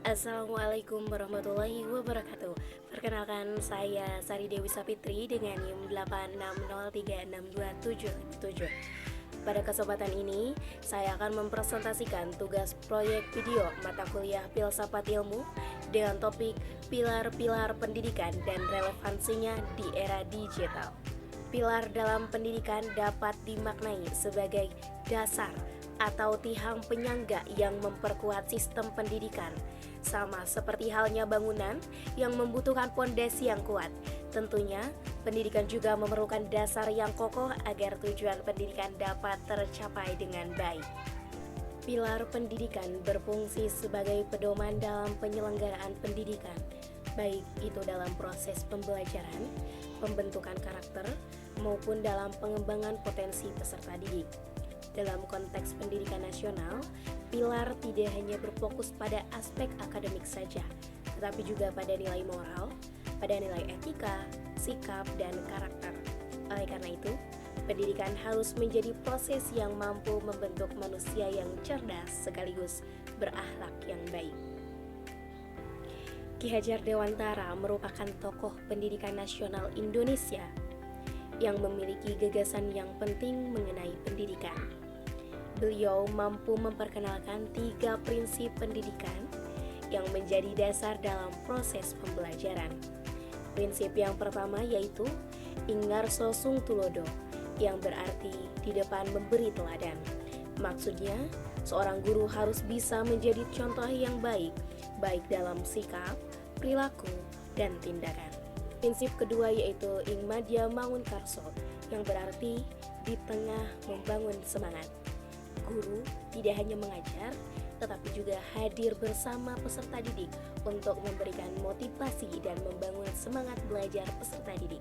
Assalamualaikum warahmatullahi wabarakatuh. Perkenalkan, saya Sari Dewi Sapitri dengan NIM 8603627. Pada kesempatan ini, saya akan mempresentasikan tugas proyek video mata kuliah Filsafat Ilmu dengan topik pilar-pilar pendidikan dan relevansinya di era digital. Pilar dalam pendidikan dapat dimaknai sebagai dasar atau tiang penyangga yang memperkuat sistem pendidikan. Sama seperti halnya bangunan yang membutuhkan pondasi yang kuat. Tentunya, pendidikan juga memerlukan dasar yang kokoh agar tujuan pendidikan dapat tercapai dengan baik. Pilar pendidikan berfungsi sebagai pedoman dalam penyelenggaraan pendidikan, baik itu dalam proses pembelajaran, pembentukan karakter, maupun dalam pengembangan potensi peserta didik. Dalam konteks pendidikan nasional, pilar tidak hanya berfokus pada aspek akademik saja, tetapi juga pada nilai moral, pada nilai etika, sikap, dan karakter. Oleh karena itu, pendidikan harus menjadi proses yang mampu membentuk manusia yang cerdas sekaligus berakhlak yang baik. Ki Hajar Dewantara merupakan tokoh pendidikan nasional Indonesia yang memiliki gagasan yang penting mengenai pendidikan. Beliau mampu memperkenalkan 3 prinsip pendidikan yang menjadi dasar dalam proses pembelajaran. Prinsip yang pertama yaitu Ingarso Sung Tulodo, yang berarti di depan memberi teladan. Maksudnya, seorang guru harus bisa menjadi contoh yang baik, baik dalam sikap, perilaku, dan tindakan. Prinsip kedua yaitu Ing Madya Mangun Karso, yang berarti di tengah membangun semangat. Guru tidak hanya mengajar, tetapi juga hadir bersama peserta didik untuk memberikan motivasi dan membangun semangat belajar peserta didik.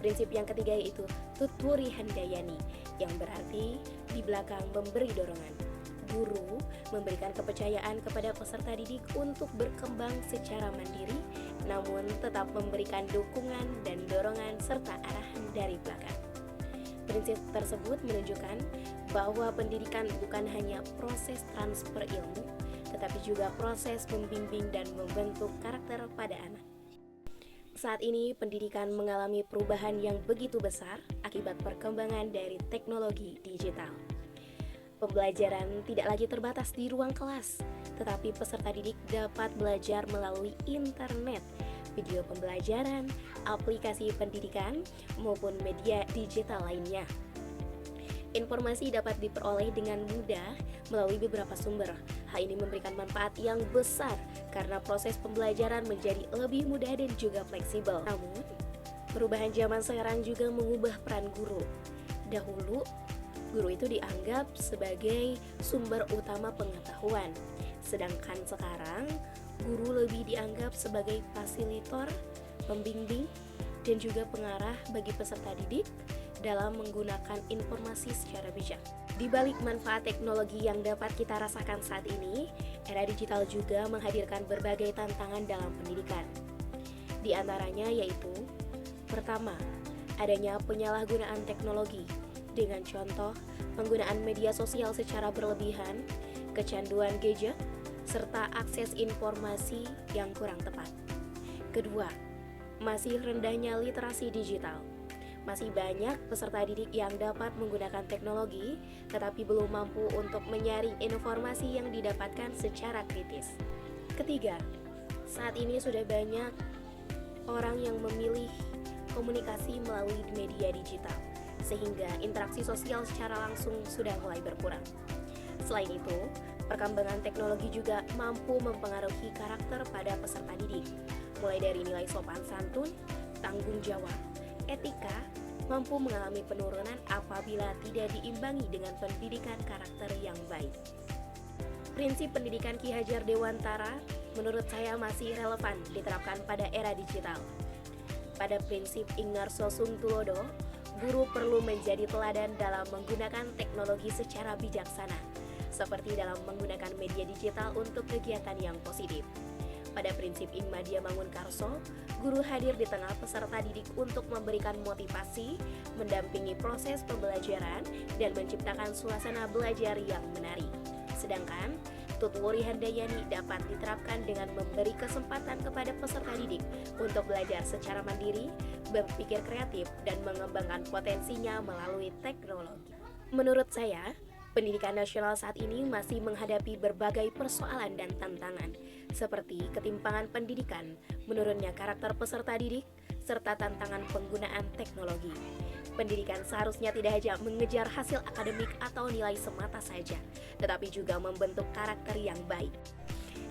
Prinsip yang ketiga yaitu Tutwuri Handayani, yang berarti di belakang memberi dorongan. Guru memberikan kepercayaan kepada peserta didik untuk berkembang secara mandiri, namun tetap memberikan dukungan dan dorongan serta arahan dari belakang. Prinsip tersebut menunjukkan bahwa pendidikan bukan hanya proses transfer ilmu, tetapi juga proses membimbing dan membentuk karakter pada anak. Saat ini, pendidikan mengalami perubahan yang begitu besar akibat perkembangan dari teknologi digital. Pembelajaran tidak lagi terbatas di ruang kelas, tetapi peserta didik dapat belajar melalui internet, video pembelajaran, aplikasi pendidikan, maupun media digital lainnya. Informasi dapat diperoleh dengan mudah melalui beberapa sumber. Hal ini memberikan manfaat yang besar karena proses pembelajaran menjadi lebih mudah dan juga fleksibel. Namun, perubahan zaman sekarang juga mengubah peran guru. Dahulu, guru itu dianggap sebagai sumber utama pengetahuan, sedangkan sekarang guru lebih dianggap sebagai fasilitator, pembimbing, dan juga pengarah bagi peserta didik dalam menggunakan informasi secara bijak. Di balik manfaat teknologi yang dapat kita rasakan saat ini, era digital juga menghadirkan berbagai tantangan dalam pendidikan. Di antaranya yaitu, pertama, adanya penyalahgunaan teknologi, dengan contoh penggunaan media sosial secara berlebihan, kecanduan gadget, serta akses informasi yang kurang tepat. Kedua, masih rendahnya literasi digital. Masih banyak peserta didik yang dapat menggunakan teknologi, tetapi belum mampu untuk menyaring informasi yang didapatkan secara kritis. Ketiga, saat ini sudah banyak orang yang memilih komunikasi melalui media digital, sehingga interaksi sosial secara langsung sudah mulai berkurang. Selain itu, perkembangan teknologi juga mampu mempengaruhi karakter pada peserta didik, mulai dari nilai sopan santun, tanggung jawab, etika, mampu mengalami penurunan apabila tidak diimbangi dengan pendidikan karakter yang baik. Prinsip pendidikan Ki Hajar Dewantara menurut saya masih relevan diterapkan pada era digital. Pada prinsip Ingarso Sung Tulodo, guru perlu menjadi teladan dalam menggunakan teknologi secara bijaksana, seperti dalam menggunakan media digital untuk kegiatan yang positif. Pada prinsip Ing Madya Mangun Karso, guru hadir di tengah peserta didik untuk memberikan motivasi, mendampingi proses pembelajaran, dan menciptakan suasana belajar yang menarik. Sedangkan Tutwori Handayani dapat diterapkan dengan memberi kesempatan kepada peserta didik untuk belajar secara mandiri, berpikir kreatif, dan mengembangkan potensinya melalui teknologi. Menurut saya, pendidikan nasional saat ini masih menghadapi berbagai persoalan dan tantangan, seperti ketimpangan pendidikan, menurunnya karakter peserta didik, serta tantangan penggunaan teknologi. Pendidikan seharusnya tidak hanya mengejar hasil akademik atau nilai semata saja, tetapi juga membentuk karakter yang baik.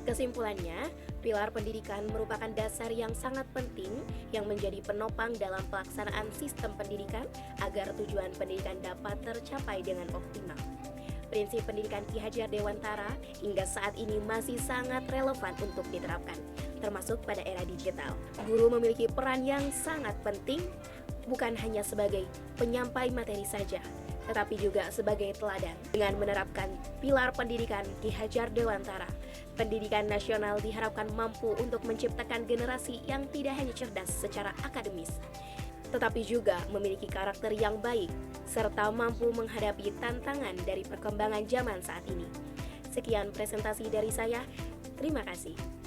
Kesimpulannya, pilar pendidikan merupakan dasar yang sangat penting yang menjadi penopang dalam pelaksanaan sistem pendidikan agar tujuan pendidikan dapat tercapai dengan optimal. Prinsip pendidikan Ki Hajar Dewantara hingga saat ini masih sangat relevan untuk diterapkan, termasuk pada era digital. Guru memiliki peran yang sangat penting, bukan hanya sebagai penyampai materi saja, tetapi juga sebagai teladan. Dengan menerapkan pilar pendidikan Ki Hajar Dewantara, pendidikan nasional diharapkan mampu untuk menciptakan generasi yang tidak hanya cerdas secara akademis, tetapi juga memiliki karakter yang baik, serta mampu menghadapi tantangan dari perkembangan zaman saat ini. Sekian presentasi dari saya, terima kasih.